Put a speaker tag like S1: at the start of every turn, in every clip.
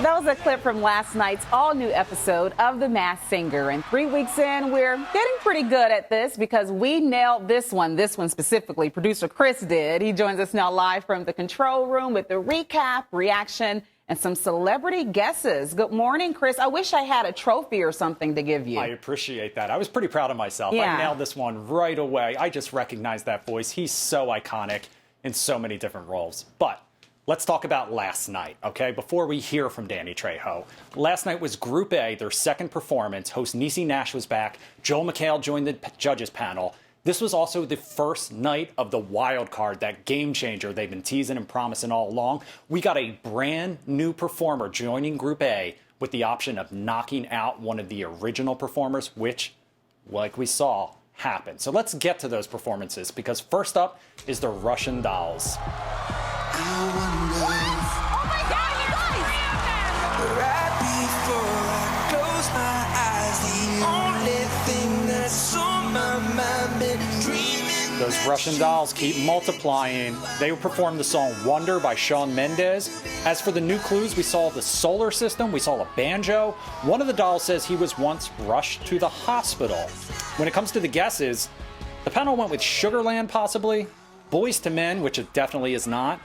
S1: That was a clip from last night's all-new episode of The Masked Singer. And 3 weeks in, we're getting pretty good at this because we nailed this one specifically. Producer Chris did. He joins us now live from the control room with the recap, reaction, and some celebrity guesses. Good morning, Chris. I wish I had a trophy or something to give you.
S2: I appreciate that. I was pretty proud of myself.
S1: Yeah.
S2: I nailed this one right away. I just recognized that voice. He's so iconic in so many different roles. But let's talk about last night, okay? Before we hear from Danny Trejo. Last night was Group A, their second performance. Host Niecy Nash was back. Joel McHale joined the judges panel. This was also the first night of the Wildcard, that game changer they've been teasing and promising all along. We got a brand new performer joining Group A with the option of knocking out one of the original performers, which, like we saw, happened. So let's get to those performances, because first up is the Russian Dolls.
S3: Oh my God, you guys! Right before I close my eyes, the only thing that's on my mind been dreaming.
S2: Those Russian Dolls keep multiplying. They performed the song Wonder by Shawn Mendes. As for the new clues, we saw the solar system, we saw a banjo. One of the dolls says he was once rushed to the hospital. When it comes to the guesses, the panel went with Sugarland possibly, Boys to Men, which it definitely is not.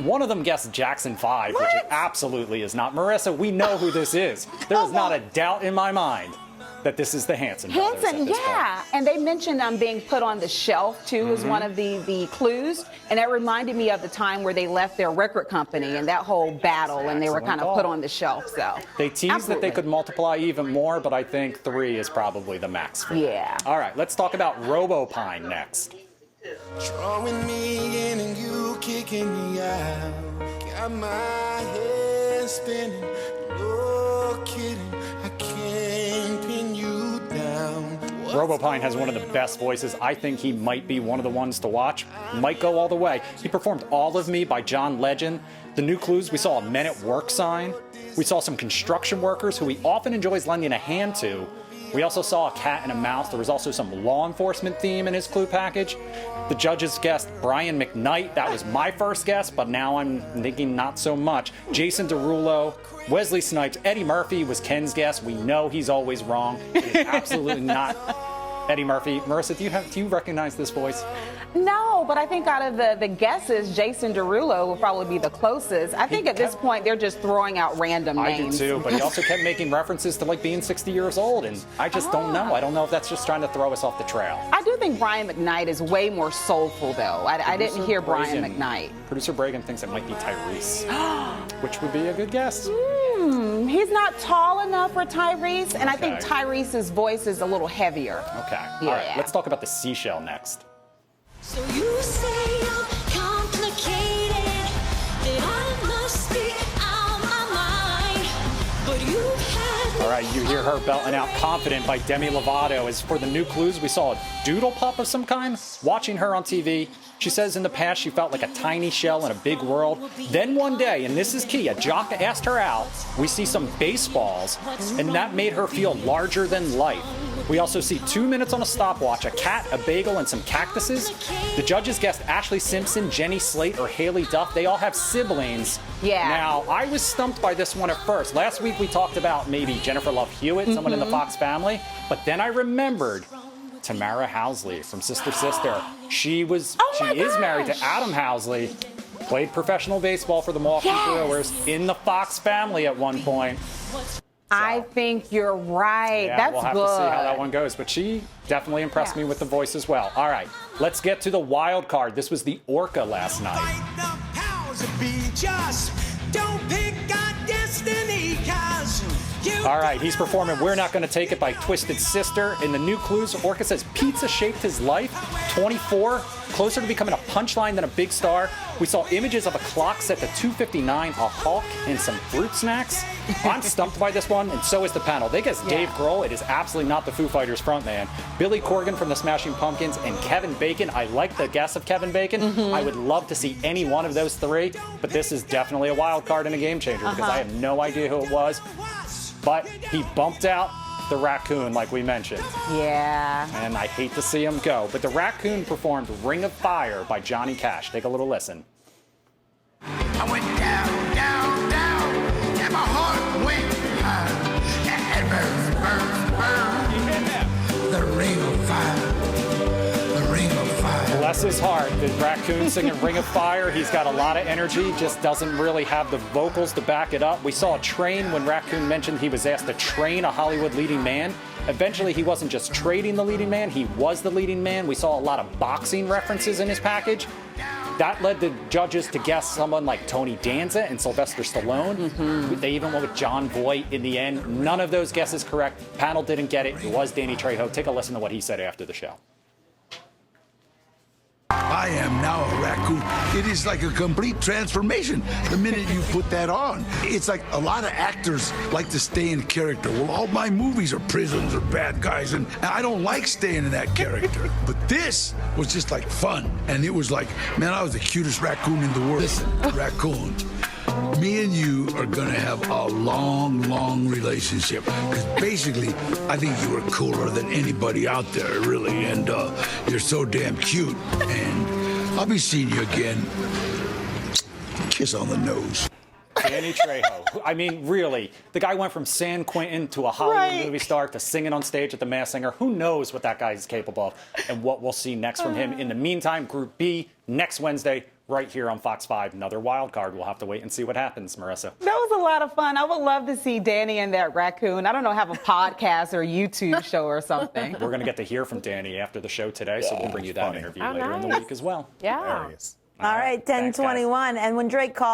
S2: One of them guessed Jackson 5, which it absolutely is not. Marissa, we know who this is. There is not a doubt in my mind that this is the Hanson brothers.
S1: Hanson, yeah. And they mentioned being put on the shelf, too, as one of the clues. And that reminded me of the time where they left their record company and that whole battle, and they were kind of put on the shelf. So
S2: they teased that they could multiply even more, but I think 3 is probably the max for them.
S1: Yeah.
S2: All right, let's talk about RoboPine next.
S3: Drawing me in and you kicking me out. Got my head spinning. No kidding, I can't pin you down.
S2: RoboPine has one of the best voices. I think he might be one of the ones to watch. Might go all the way. He performed All of Me by John Legend. The new clues, we saw a Men at Work sign. We saw some construction workers who he often enjoys lending a hand to. We also saw a cat and a mouse. There was also some law enforcement theme in his clue package. The judges guessed Brian McKnight. That was my first guess, but now I'm thinking not so much. Jason Derulo, Wesley Snipes, Eddie Murphy was Ken's guess. We know he's always wrong. It is absolutely not Eddie Murphy. Marissa, do you recognize this voice?
S1: No, but I think out of the guesses, Jason Derulo will probably be the closest. I think at this point, they're just throwing out random names.
S2: I do too, but he also kept making references to like being 60 years old, and I just don't know. I don't know if that's just trying to throw us off the trail.
S1: I do think Brian McKnight is way more soulful, though. I didn't hear Brian McKnight.
S2: Producer Bragan thinks it might be Tyrese, which would be a good guess.
S1: He's not tall enough for Tyrese, and I think Tyrese's voice is a little heavier.
S2: Okay.
S1: Yeah.
S2: All right, let's talk about the Seashell next.
S4: So you say I'm complicated, that I must be out my mind, but you had.
S2: All right, you hear her belting out Confident by Demi Lovato. As for the new clues, we saw a doodle pup of some kind. Watching her on TV, she says in the past she felt like a tiny shell in a big world. Then one day, and this is key, a jock asked her out, we see some baseballs, and that made her feel larger than life. We also see 2 minutes on a stopwatch, a cat, a bagel, and some cactuses. The judges guessed Ashley Simpson, Jenny Slate, or Haley Duff. They all have siblings.
S1: Yeah.
S2: Now, I was stumped by this one at first. Last week we talked about maybe Jennifer Love Hewitt, someone in the Fox family. But then I remembered Tamara Housley from Sister Sister. She is married to Adam Housley. Played professional baseball for the Milwaukee Brewers in the Fox family at one point.
S1: I think you're right.
S2: Yeah,
S1: That's
S2: we'll have
S1: good.
S2: to see how that one goes. But she definitely impressed me with the voice as well. All right, let's get to the wild card. This was the Orca last night.
S3: Fight the powers that be, just don't pick our destiny, 'cause you.
S2: All right, he's performing We're Not Gonna Take It by Twisted Sister. In the new clues, Orca says pizza shaped his life. 24, closer to becoming a punchline than a big star. We saw images of a clock set to 2:59, a hawk, and some fruit snacks. I'm stumped by this one, and so is the panel. They guess Dave Grohl. It is absolutely not the Foo Fighters frontman. Billy Corgan from the Smashing Pumpkins and Kevin Bacon. I like the guess of Kevin Bacon. I would love to see any one of those three, but this is definitely a wild card and a game changer because I have no idea who it was. But he bumped out the raccoon, like we mentioned.
S1: Yeah.
S2: And I hate to see him go. But the raccoon performed Ring of Fire by Johnny Cash. Take a little listen.
S3: I went
S2: This is hard. The raccoon singing Ring of Fire, he's got a lot of energy, just doesn't really have the vocals to back it up. We saw a train when Raccoon mentioned he was asked to train a Hollywood leading man. Eventually, he wasn't just trading the leading man, he was the leading man. We saw a lot of boxing references in his package. That led the judges to guess someone like Tony Danza and Sylvester Stallone. They even went with John Voight in the end. None of those guesses correct. Panel didn't get it. It was Danny Trejo. Take a listen to what he said after the show.
S5: I am now a raccoon. It is like a complete transformation the minute you put that on. It's like a lot of actors like to stay in character. Well, all my movies are prisons or bad guys, and I don't like staying in that character. But this was just like fun. And it was like, man, I was the cutest raccoon in the world. Listen, raccoon, me and you are gonna have a long, long relationship. Because basically, I think you are cooler than anybody out there, really. And you're so damn cute. And I'll be seeing you again. Kiss on the nose.
S2: Danny Trejo. I mean, really, the guy went from San Quentin to a Hollywood movie star to singing on stage at the Masked Singer. Who knows what that guy is capable of and what we'll see next from him. In the meantime, Group B, next Wednesday, right here on Fox 5. Another wild card. We'll have to wait and see what happens, Marissa.
S1: That was a lot of fun. I would love to see Danny and that raccoon. I don't know, have a podcast or a YouTube show or something.
S2: We're going to get to hear from Danny after the show today, so we'll bring you that interview later in the week as well.
S1: Yeah.
S6: All right, 10:21. And when Drake called.